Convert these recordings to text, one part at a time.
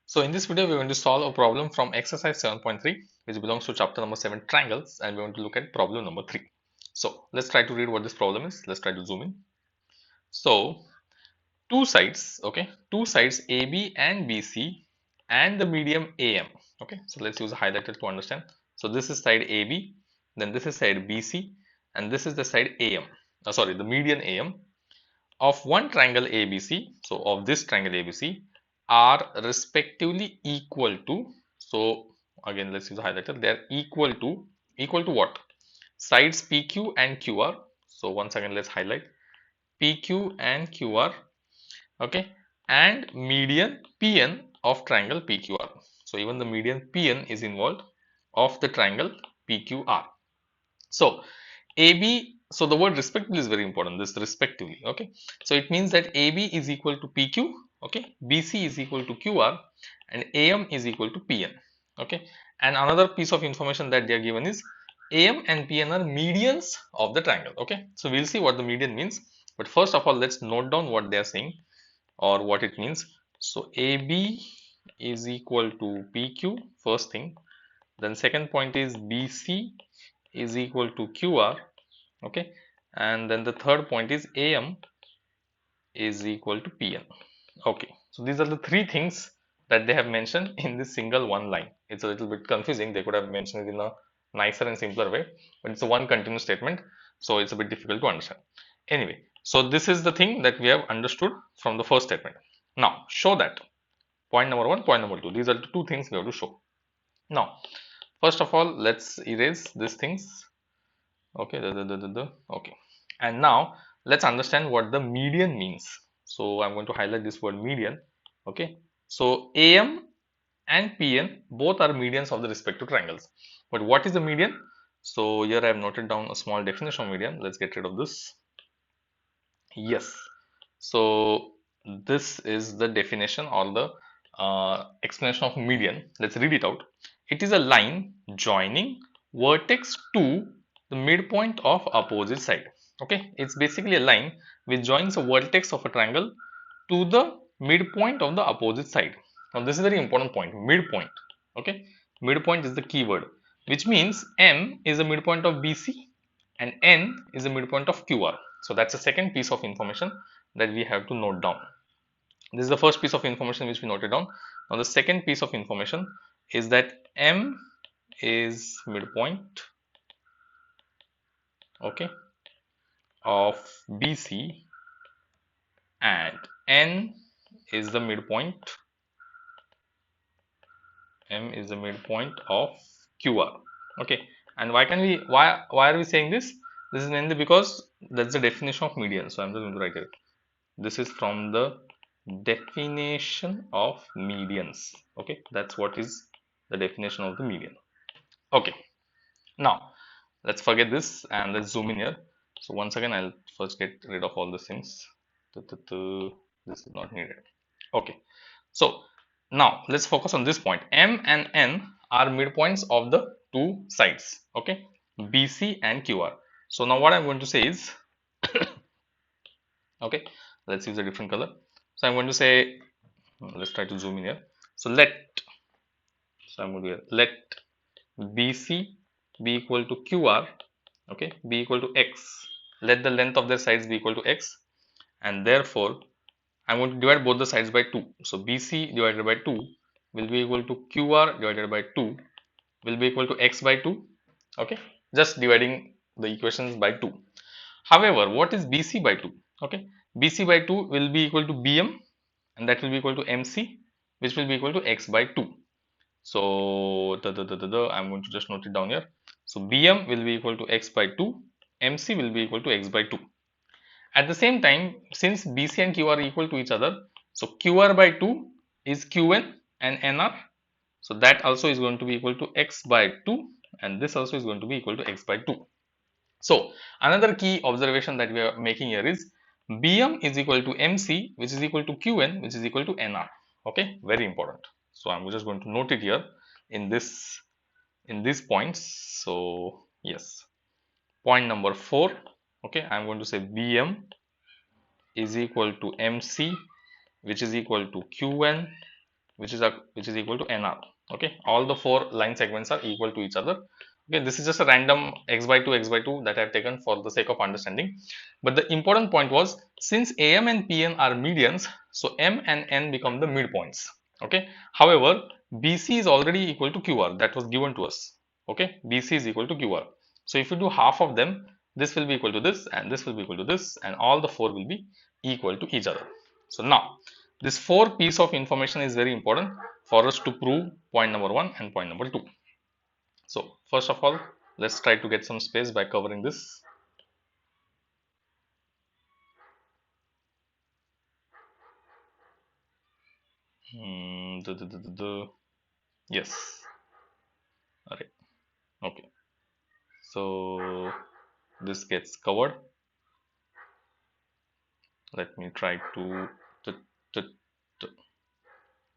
So in this video, we're going to solve a problem from exercise 7.3, which belongs to chapter number 7, triangles, and we're going to look at problem number 3. So let's try to read what this problem is. Let's try to zoom in. So two sides, okay, two sides AB and BC and the medium AM. Okay, so let's use a highlighter to understand. So this is side AB, then this is side BC, and this is the side AM. Sorry, the median AM of one triangle ABC, so of this triangle ABC, are respectively equal to, so again let's use a highlighter, they are equal to what? Sides PQ and QR. So once again let's highlight PQ and QR, okay, and median PN of triangle PQR. So even the median PN is involved of the triangle PQR. So AB, so the word respectively is very important, this respectively, okay. So it means that AB is equal to PQ, okay, BC is equal to QR, and AM is equal to PN, okay. And another piece of information that they are given is AM and PN are medians of the triangle, okay. So we'll see what the median means, but first of all, let's note down what they are saying or what it means. So AB is equal to PQ, first thing. Then second point is BC is equal to QR, okay, and then the third point is AM is equal to PN. Okay, so these are the three things that they have mentioned in this single one line. It's a little bit confusing, they could have mentioned it in a nicer and simpler way, but it's a one continuous statement, so it's a bit difficult to understand. Anyway, so this is the thing that we have understood from the first statement. Now show that point number one, point number two, these are the two things we have to show. Now first of all, let's erase these things. Okay, okay, and now let's understand what the median means. So I'm going to highlight this word median. Okay, so AM and PN both are medians of the respective triangles, but what is the median? So here I have noted down a small definition of median. Let's get rid of this. Yes, so this is the definition or the explanation of median. Let's read it out. It is a line joining vertex to the midpoint of opposite side. Okay, it's basically a line which joins a vertex of a triangle to the midpoint of the opposite side. Now this is a very important point, midpoint. Okay, midpoint is the keyword, which means M is the midpoint of BC and N is the midpoint of QR. So that's the second piece of information that we have to note down. This is the first piece of information which we noted down. Now the second piece of information is that M is midpoint, okay, of BC and N is the midpoint, M is the midpoint of QR. Okay, and why are we saying this? This is mainly because that's the definition of median. So I'm just going to write it. This is from the definition of medians. Okay, that's what is the definition of the median. Okay, now let's forget this and let's zoom in here. So once again, I'll first get rid of all these things. This is not needed. Okay, so now let's focus on this point. M and N are midpoints of the two sides, okay, BC and QR. So now what I'm going to say is, okay, let's use a different color. So I'm going to say, let's try to zoom in here. So I'm going to let BC be equal to QR, okay, be equal to X. Let the length of their sides be equal to X, and therefore I'm going to divide both the sides by 2. So BC divided by 2 will be equal to QR divided by 2 will be equal to X by 2. Okay, just dividing the equations by 2. However, what is BC by 2? Okay, BC by 2 will be equal to BM, and that will be equal to MC, which will be equal to X by 2. So I'm going to just note it down here. So BM will be equal to X by 2, MC will be equal to X by 2. At the same time, since BC and Q are equal to each other, so QR by 2 is QN and NR. So that also is going to be equal to X by 2, and this also is going to be equal to X by 2. So another key observation that we are making here is BM is equal to MC, which is equal to QN, which is equal to NR. Okay, very important. So I'm just going to note it here in these points. So yes, point number 4. Okay, I'm going to say BM is equal to MC, which is equal to QN, which is equal to NR. Okay, all the 4 line segments are equal to each other. Okay, this is just a random x by 2 that I have taken for the sake of understanding. But the important point was, since AM and PN are medians, so M and N become the midpoints. Okay, however, BC is already equal to QR, that was given to us. Okay, BC is equal to QR. So if you do half of them, this will be equal to this, and this will be equal to this, and all the 4 will be equal to each other. So now this 4 piece of information is very important for us to prove point number 1 and point number 2. So first of all, let's try to get some space by covering this. Yes. All right. Okay. So this gets covered. Let me try to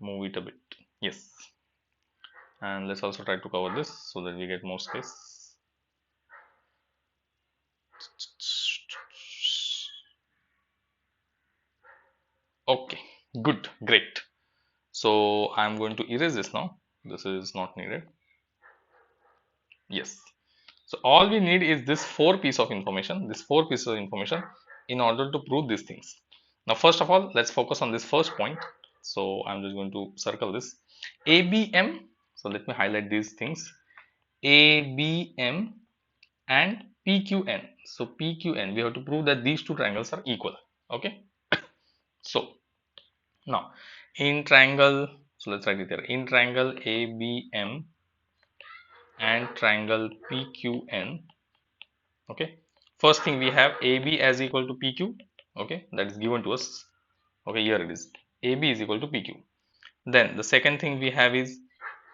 move it a bit. Yes. And let's also try to cover this so that we get more space. Okay, good, great. So I'm going to erase this now. This is not needed. Yes. So all we need is this 4 piece of information, in order to prove these things. Now, first of all, let's focus on this first point. So I'm just going to circle this ABM. So let me highlight these things, ABM and PQN. So PQN, we have to prove that these two triangles are equal. Okay. So now in triangle, so let's write it there, in triangle ABM and triangle PQN. Okay, first thing we have AB as equal to PQ. Okay, that is given to us. Okay, here it is, AB is equal to PQ. Then the second thing we have is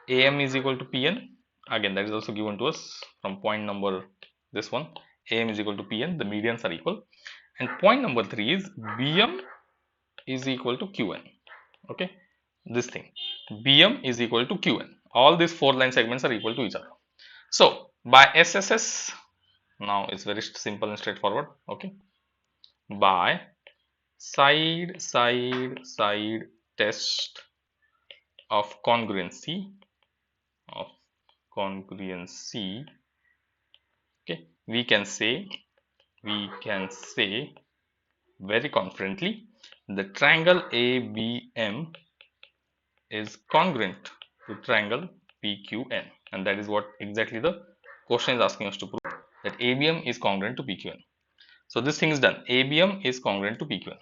AM is equal to PN. Again, that is also given to us from point number this one. AM is equal to PN, the medians are equal. And point number 3 is BM is equal to QN. Okay, this thing, BM is equal to QN. All these 4 line segments are equal to each other. So by SSS, now it's very simple and straightforward. Okay, by side test of congruency, okay, we can say very confidently the triangle ABM is congruent to triangle PQN, and that is what exactly the question is asking us to prove, that ABM is congruent to PQN. So this thing is done, ABM is congruent to PQN.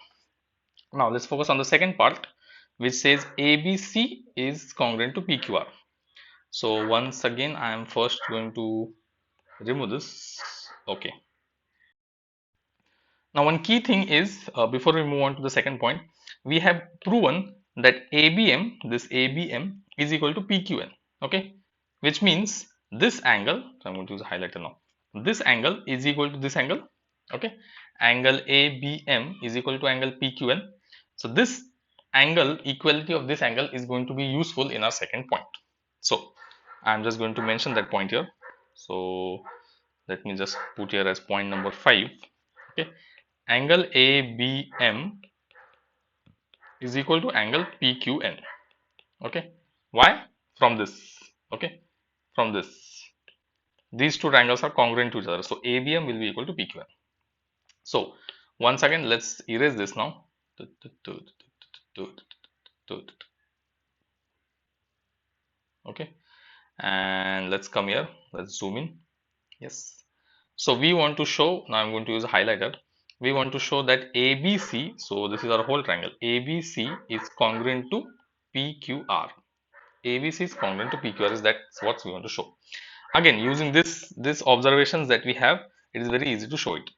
Now let's focus on the second part, which says ABC is congruent to PQR. So once again, I am first going to remove this. Okay. Now one key thing is, before we move on to the second point, we have proven that ABM, this ABM is equal to PQN. Okay, which means this angle, so I'm going to use a highlighter now, this angle is equal to this angle. Okay, angle ABM is equal to angle PQN. So this angle, equality of this angle, is going to be useful in our second point. So I'm just going to mention that point here. So let me just put here as point number 5. Okay, angle ABM is equal to angle PQN. Okay, why? From this. Okay, from this, these two triangles are congruent to each other, so ABM will be equal to PQN. So once again, let's erase this now. Okay, and let's come here, let's zoom in. Yes, so we want to show, now I'm going to use a highlighter, we want to show that ABC, so this is our whole triangle, ABC is congruent to PQR. ABC is congruent to PQR, is that's what we want to show. Again, using this observations that we have, it is very easy to show it.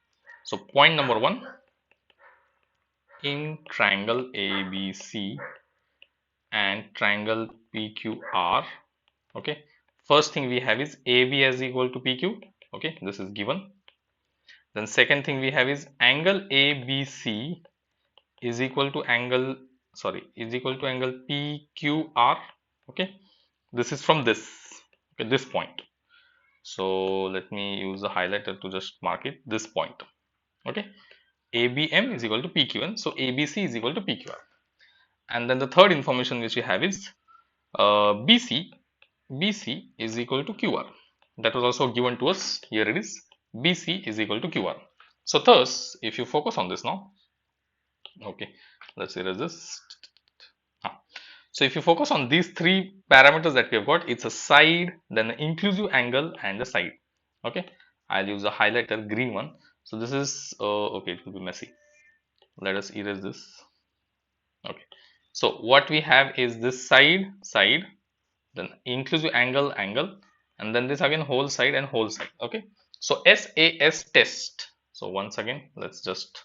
So point number 1, in triangle ABC and triangle PQR, okay, first thing we have is AB as equal to PQ. Okay, this is given. Then second thing we have is angle ABC is equal to angle PQR. Okay, this is from this, okay, this point. So let me use a highlighter to just mark it, this point. Okay, ABM is equal to PQN, so ABC is equal to PQR. And then the third information which we have is BC is equal to QR. That was also given to us. Here it is. BC is equal to QR. So thus, if you focus on this now, okay, let's erase this. So if you focus on these three parameters that we have got, it's a side, then an inclusive angle, and the side. Okay, I'll use a highlighter green one. So this is okay, it will be messy. Let us erase this. Okay, so what we have is this side, then inclusive angle, and then this again whole side and whole side. Okay, so SAS test. So once again, let's just,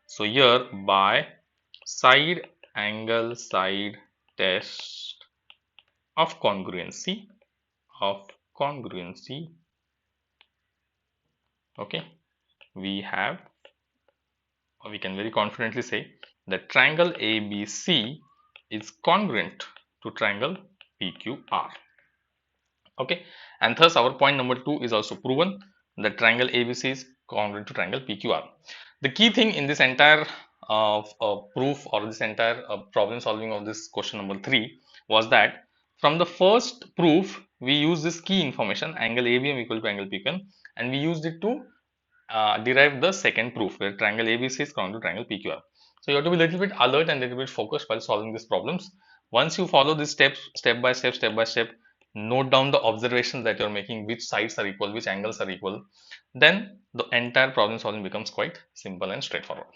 so here by side angle side test of congruency, okay, we can very confidently say that triangle ABC is congruent to triangle PQR. Okay, and thus our point number 2 is also proven that triangle ABC is congruent to triangle PQR. The key thing in this entire proof, or this entire problem solving of this question number 3, was that from the first proof we use this key information angle ABM equal to angle PQN, and we used it to derive the second proof where triangle ABC is congruent to triangle PQR. So you have to be a little bit alert and a little bit focused while solving these problems. Once you follow these steps step by step, note down the observations that you're making, which sides are equal, which angles are equal, then the entire problem solving becomes quite simple and straightforward.